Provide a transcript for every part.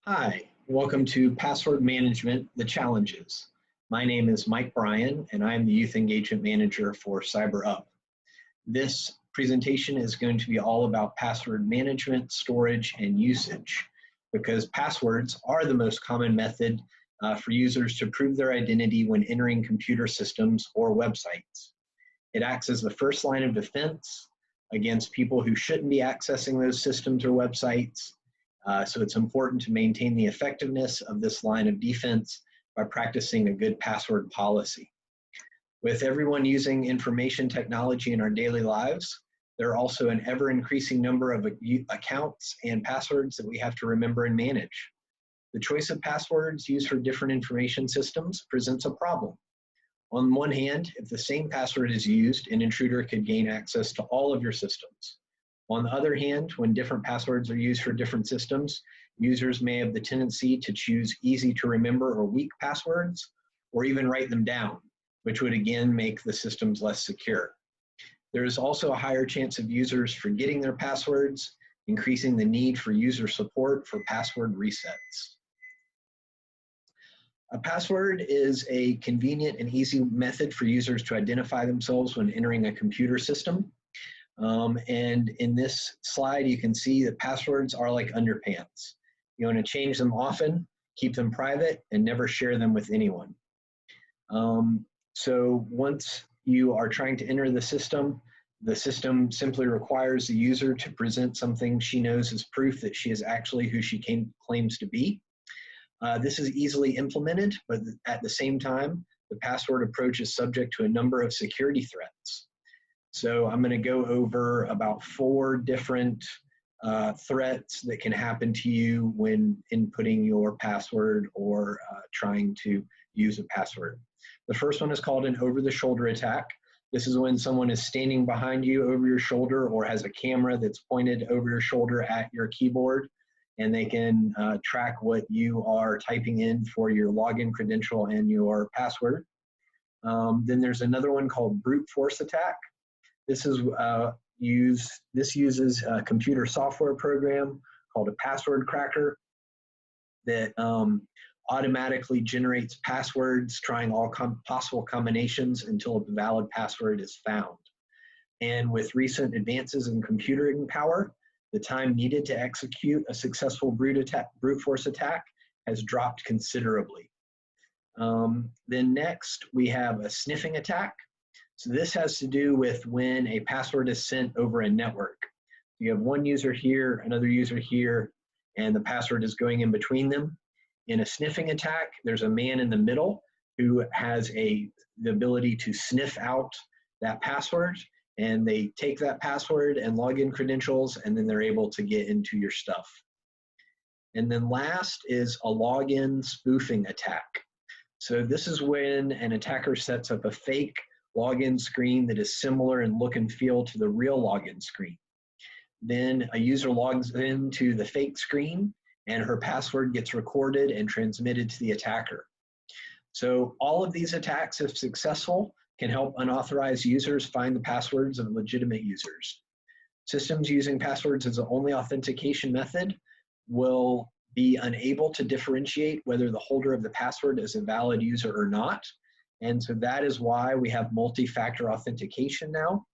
Hi, welcome to Password Management, The Challenges. My name is Mike Bryan, and I'm the Youth Engagement Manager for CyberUp. This presentation is going to be all about password management, storage, and usage, because passwords are the most common method for users to prove their identity when entering computer systems or websites. It acts as the first line of defense against people who shouldn't be accessing those systems or websites. So it's important to maintain the effectiveness of this line of defense by practicing a good password policy. With everyone using information technology in our daily lives, there are also an ever-increasing number of accounts and passwords that we have to remember and manage. The choice of passwords used for different information systems presents a problem. On one hand, if the same password is used, an intruder could gain access to all of your systems. On the other hand, when different passwords are used for different systems, users may have the tendency to choose easy to remember or weak passwords, or even write them down, which would again make the systems less secure. There is also a higher chance of users forgetting their passwords, increasing the need for user support for password resets. A password is a convenient and easy method for users to identify themselves when entering a computer system. And in this slide, you can see that passwords are like underpants. You want to change them often, keep them private, and never share them with anyone. So once you are trying to enter the system simply requires the user to present something she knows as proof that she is actually who she claims to be. This is easily implemented, but at the same time, the password approach is subject to a number of security threats. So I'm going to go over about 4 different threats that can happen to you when inputting your password or trying to use a password. The first one is called an over-the-shoulder attack. This is when someone is standing behind you over your shoulder or has a camera that's pointed over your shoulder at your keyboard, and they can track what you are typing in for your login credential and your password. Then there's another one called brute force attack. This uses a computer software program called a password cracker that automatically generates passwords, trying all possible combinations until a valid password is found. And with recent advances in computing power, the time needed to execute a successful brute force attack has dropped considerably. Then next, we have a sniffing attack. So this has to do with when a password is sent over a network. You have one user here, another user here, and the password is going in between them. In a sniffing attack, there's a man in the middle who has the ability to sniff out that password, and they take that password and login credentials, and then they're able to get into your stuff. And then last is a login spoofing attack. So this is when an attacker sets up a fake login screen that is similar in look and feel to the real login screen. Then a user logs into the fake screen and her password gets recorded and transmitted to the attacker. So all of these attacks, if successful, can help unauthorized users find the passwords of legitimate users. Systems using passwords as the only authentication method will be unable to differentiate whether the holder of the password is a valid user or not. And so that is why we have multi-factor authentication now,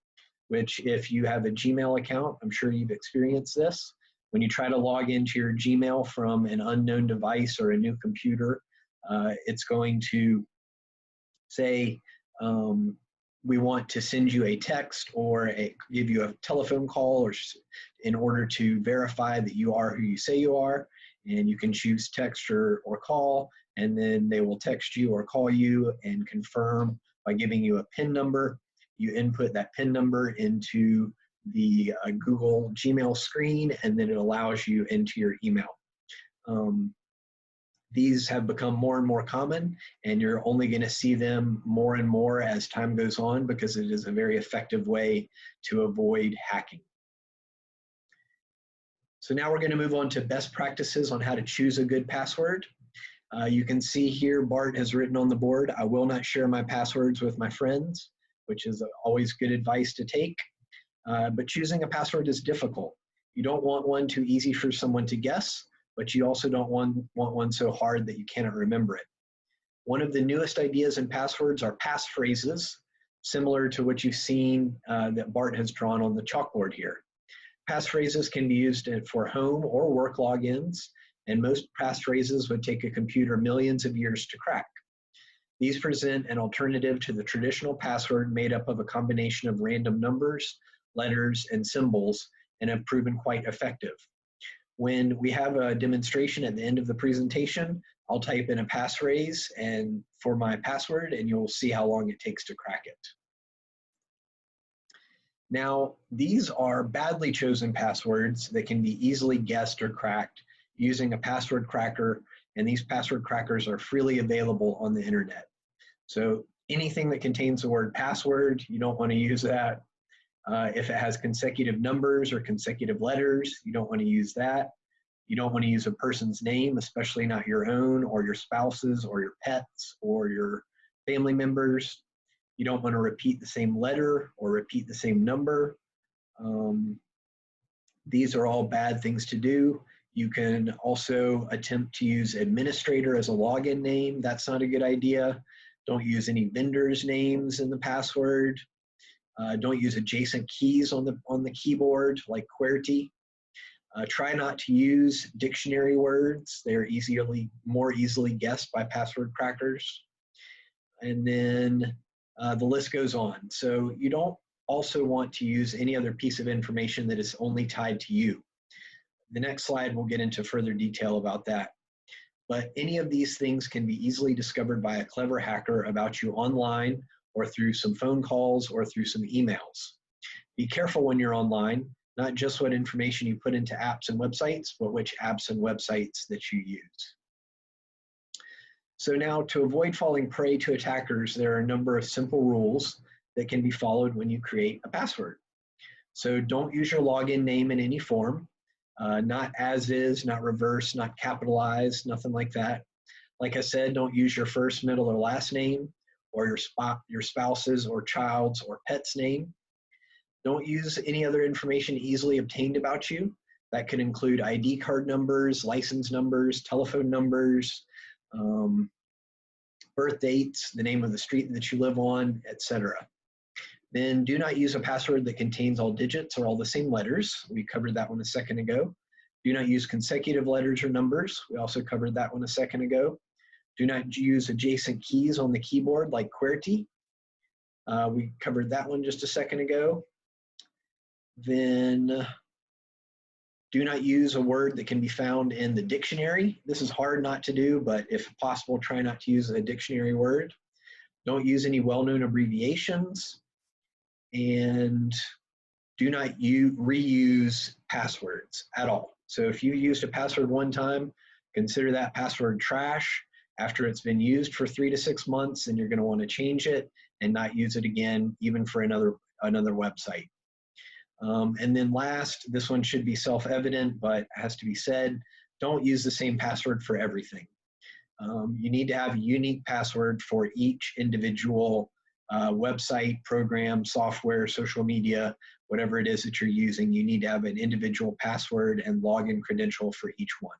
which if you have a Gmail account, I'm sure you've experienced this. When you try to log into your Gmail from an unknown device or a new computer, it's going to say, we want to send you a text or give you a telephone call or in order to verify that you are who you say you are. And you can choose text or call, and then they will text you or call you and confirm by giving you a PIN number. You input that PIN number into the Google Gmail screen, and then it allows you into your email. These have become more and more common, and you're only going to see them more and more as time goes on because it is a very effective way to avoid hacking. So now we're going to move on to best practices on how to choose a good password. You can see here Bart has written on the board, I will not share my passwords with my friends, which is always good advice to take. But choosing a password is difficult. You don't want one too easy for someone to guess, but you also don't want one so hard that you cannot remember it. One of the newest ideas in passwords are passphrases, similar to what you've seen that Bart has drawn on the chalkboard here. Passphrases can be used for home or work logins, and most passphrases would take a computer millions of years to crack. These present an alternative to the traditional password made up of a combination of random numbers, letters, and symbols, and have proven quite effective. When we have a demonstration at the end of the presentation, I'll type in a passphrase and for my password, and you'll see how long it takes to crack it. Now, these are badly chosen passwords that can be easily guessed or cracked using a password cracker, and these password crackers are freely available on the internet. So anything that contains the word password, you don't want to use that. If it has consecutive numbers or consecutive letters, you don't want to use that. You don't want to use a person's name, especially not your own or your spouse's or your pets or your family members. You don't want to repeat the same letter or repeat the same number. These are all bad things to do. You can also attempt to use administrator as a login name. That's not a good idea. Don't use any vendors' names in the password. Don't use adjacent keys on the keyboard like QWERTY. Try not to use dictionary words. They're more easily guessed by password crackers. And then the list goes on. So you don't also want to use any other piece of information that is only tied to you. The next slide will get into further detail about that. But any of these things can be easily discovered by a clever hacker about you online or through some phone calls or through some emails. Be careful when you're online, not just what information you put into apps and websites, but which apps and websites that you use. So now, to avoid falling prey to attackers, there are a number of simple rules that can be followed when you create a password. So don't use your login name in any form, not as is, not reverse, not capitalized, nothing like that. Like I said, don't use your first, middle, or last name, or your spouse's or child's or pet's name. Don't use any other information easily obtained about you. That could include ID card numbers, license numbers, telephone numbers, birth dates, the name of the street that you live on, etc. Then do not use a password that contains all digits or all the same letters. We covered that one a second ago. Do not use consecutive letters or numbers. We also covered that one a second ago. Do not use adjacent keys on the keyboard like QWERTY. We covered that one just a second ago. Then do not use a word that can be found in the dictionary. This is hard not to do, but if possible, try not to use a dictionary word. Don't use any well-known abbreviations. And do not reuse passwords at all. So if you used a password one time, consider that password trash. After it's been used for 3 to 6 months, then you're going to want to change it and not use it again, even for another website. And then last, this one should be self-evident, but has to be said, don't use the same password for everything. You need to have a unique password for each individual website, program, software, social media, whatever it is that you're using. You need to have an individual password and login credential for each one.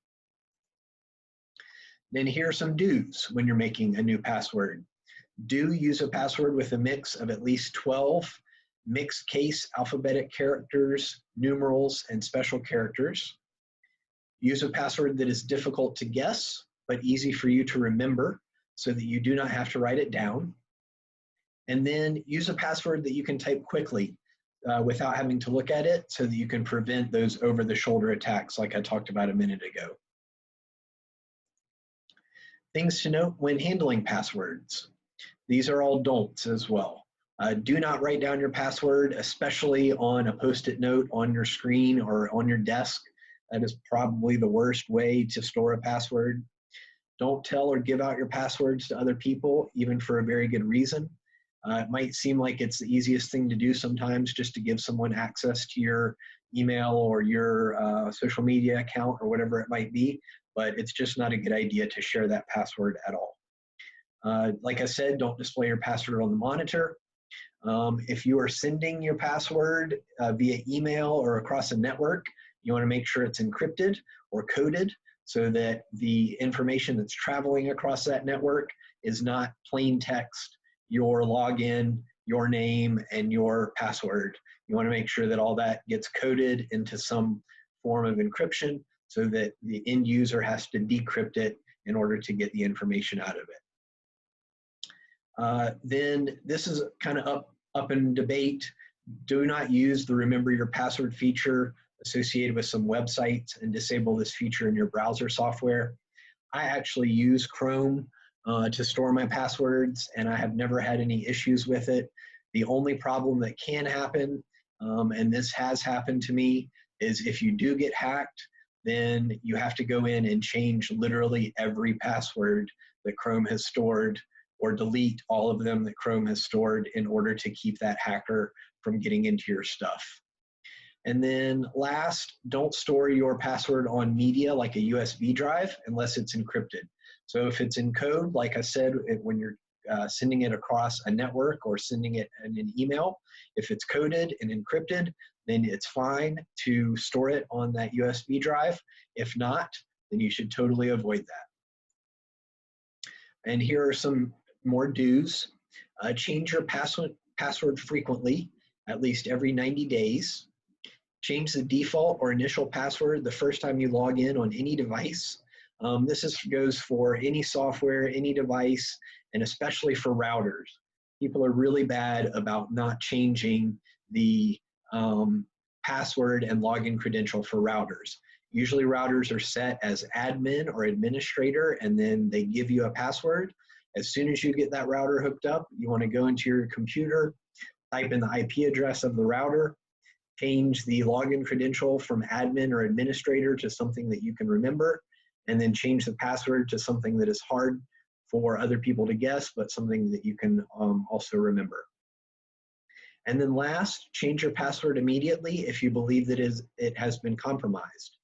Then here are some do's when you're making a new password. Do use a password with a mix of at least 12 mixed case alphabetic characters, numerals, and special characters. Use a password that is difficult to guess, but easy for you to remember so that you do not have to write it down. And then use a password that you can type quickly without having to look at it so that you can prevent those over-the-shoulder attacks like I talked about a minute ago. Things to note when handling passwords. These are all don'ts as well. Do not write down your password, especially on a Post-it note on your screen or on your desk. That is probably the worst way to store a password. Don't tell or give out your passwords to other people, even for a very good reason. It might seem like it's the easiest thing to do sometimes, just to give someone access to your email or your social media account or whatever it might be, but it's just not a good idea to share that password at all. Like I said, don't display your password on the monitor. If you are sending your password via email or across a network, you want to make sure it's encrypted or coded so that the information that's traveling across that network is not plain text, your login, your name, and your password. You want to make sure that all that gets coded into some form of encryption so that the end user has to decrypt it in order to get the information out of it. Then this is kind of up in debate. Do not use the remember your password feature associated with some websites and disable this feature in your browser software. I actually use Chrome to store my passwords, and I have never had any issues with it. The only problem that can happen, and this has happened to me, is if you do get hacked, then you have to go in and change literally every password that Chrome has stored, or delete all of them that Chrome has stored in order to keep that hacker from getting into your stuff. And then last, don't store your password on media like a USB drive unless it's encrypted. So if it's in code, like I said, when you're sending it across a network or sending it in an email, if it's coded and encrypted, then it's fine to store it on that USB drive. If not, then you should totally avoid that. And here are some more do's. Change your password frequently, at least every 90 days. Change the default or initial password the first time you log in on any device. This goes for any software, any device, and especially for routers. People are really bad about not changing the password and login credential for routers. Usually routers are set as admin or administrator, and then they give you a password. As soon as you get that router hooked up, you want to go into your computer, type in the IP address of the router, change the login credential from admin or administrator to something that you can remember, and then change the password to something that is hard for other people to guess, but something that you can also remember. And then last, change your password immediately if you believe that it has been compromised.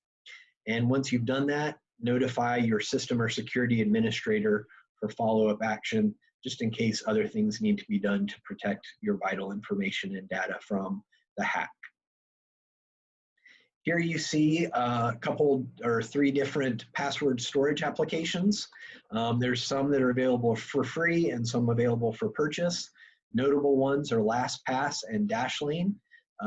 And once you've done that, notify your system or security administrator for follow-up action, just in case other things need to be done to protect your vital information and data from the hack. Here you see a couple or three different password storage applications. There's some that are available for free and some available for purchase. Notable ones are LastPass and Dashlane.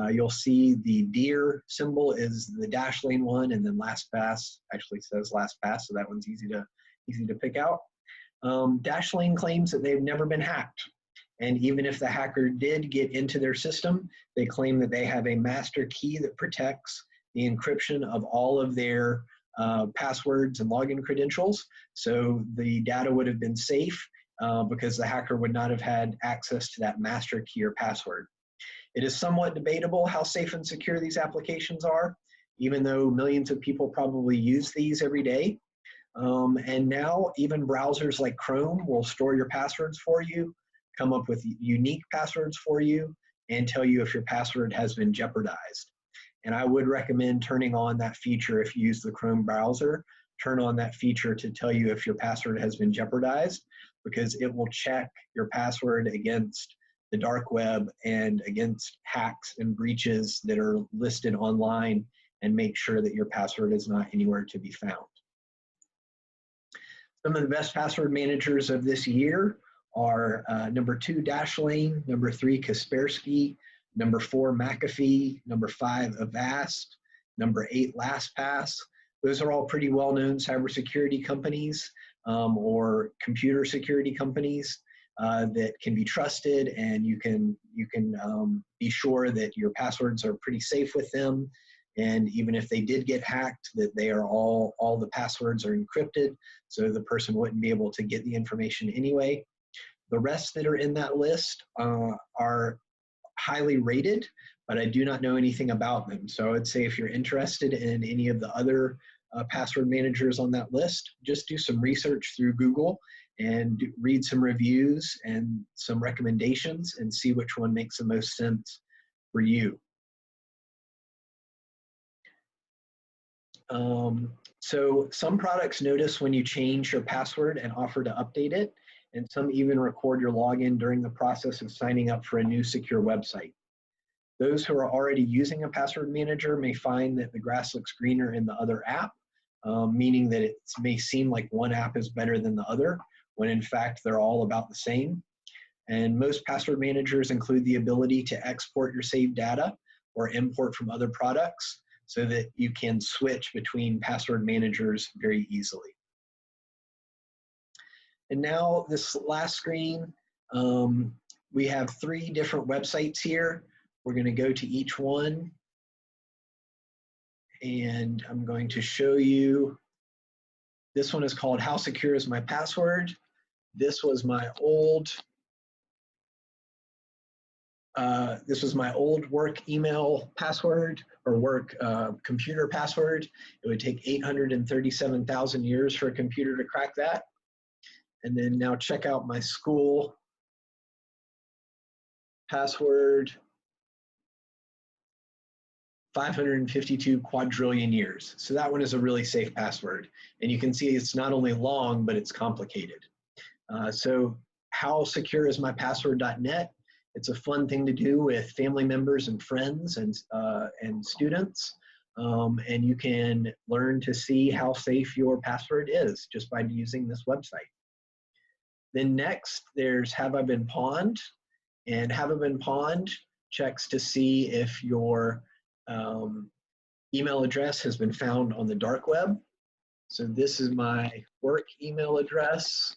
You'll see the deer symbol is the Dashlane one, and then LastPass actually says LastPass, so that one's easy to pick out. Dashlane claims that they've never been hacked. And even if the hacker did get into their system, they claim that they have a master key that protects the encryption of all of their passwords and login credentials. So the data would have been safe because the hacker would not have had access to that master key or password. It is somewhat debatable how safe and secure these applications are, even though millions of people probably use these every day. And now even browsers like Chrome will store your passwords for you, come up with unique passwords for you, and tell you if your password has been jeopardized. And I would recommend turning on that feature if you use the Chrome browser. Turn on that feature to tell you if your password has been jeopardized, because it will check your password against the dark web and against hacks and breaches that are listed online, and make sure that your password is not anywhere to be found. Some of the best password managers of this year are number 2, Dashlane, number 3, Kaspersky, number 4, McAfee, number 5, Avast, number 8, LastPass. Those are all pretty well-known cybersecurity companies or computer security companies that can be trusted, and you can be sure that your passwords are pretty safe with them. And even if they did get hacked, that they are all the passwords are encrypted, so the person wouldn't be able to get the information anyway. The rest that are in that list are highly rated, but I do not know anything about them. So I would say if you're interested in any of the other password managers on that list, just do some research through Google and read some reviews and some recommendations and see which one makes the most sense for you. So some products notice when you change your password and offer to update it, and some even record your login during the process of signing up for a new secure website. Those who are already using a password manager may find that the grass looks greener in the other app, meaning that it may seem like one app is better than the other, when in fact they're all about the same. And most password managers include the ability to export your saved data or import from other products so that you can switch between password managers very easily. And now this last screen, we have 3 different websites here. We're going to go to each one, and I'm going to show you. This one is called How Secure is My Password? This was my old work email password or work computer password. It would take 837,000 years for a computer to crack that. And then now check out my school password, 552 quadrillion years. So that one is a really safe password. And you can see it's not only long, but it's complicated. So howsecureismypassword.net. It's a fun thing to do with family members and friends and students. And you can learn to see how safe your password is just by using this website. Then next, there's Have I Been Pawned? And Have I Been Pawned checks to see if your email address has been found on the dark web. So this is my work email address.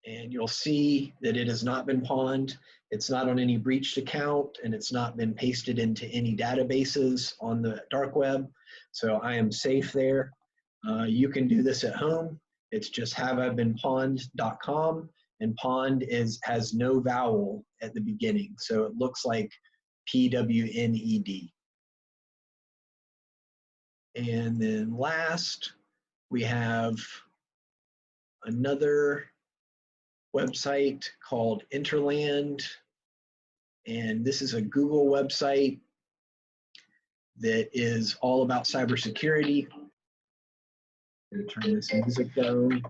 And you'll see that it has not been pawned. It's not on any breached account, and it's not been pasted into any databases on the dark web. So I am safe there. You can do this at home. It's just haveibeenpawned.com, and pawned has no vowel at the beginning. So it looks like PWNED. And then last, we have another website called Interland, and this is a Google website that is all about cybersecurity. I'm going to turn this music down.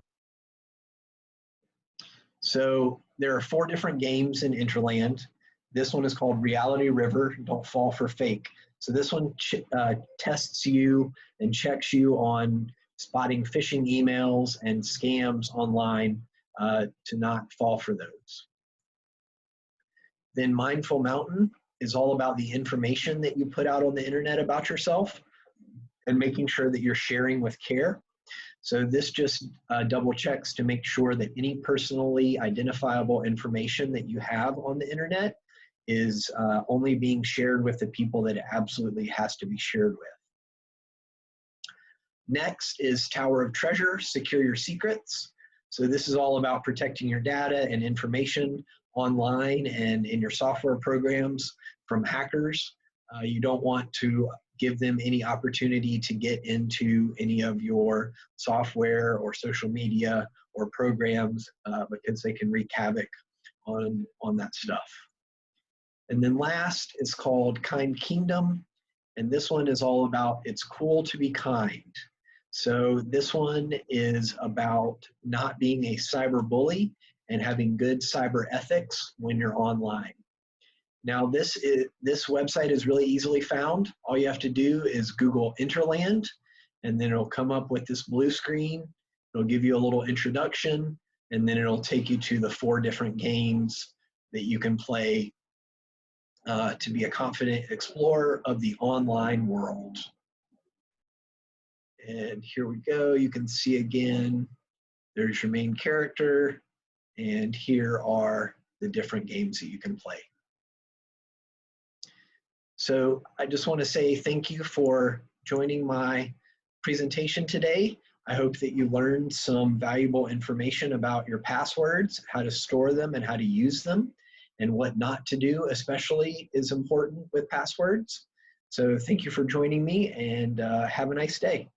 So there are 4 different games in Interland. This one is called Reality River, Don't Fall for Fake. So this one tests you and checks you on spotting phishing emails and scams online to not fall for those. Then Mindful Mountain is all about the information that you put out on the internet about yourself and making sure that you're sharing with care. So this just double checks to make sure that any personally identifiable information that you have on the internet is only being shared with the people that it absolutely has to be shared with. Next is Tower of Treasure, Secure Your Secrets. So this is all about protecting your data and information online and in your software programs from hackers. You don't want to give them any opportunity to get into any of your software or social media or programs because they can wreak havoc on that stuff. And then last is called Kind Kingdom, and this one is all about it's cool to be kind. So this one is about not being a cyber bully and having good cyber ethics when you're online. Now this website is really easily found. All you have to do is Google Interland, and then it'll come up with this blue screen. It'll give you a little introduction, and then it'll take you to the 4 different games that you can play to be a confident explorer of the online world. And here we go. You can see again, there's your main character, and here are the different games that you can play. So I just want to say thank you for joining my presentation today. I hope that you learned some valuable information about your passwords, how to store them and how to use them, and what not to do especially is important with passwords. So thank you for joining me, and have a nice day.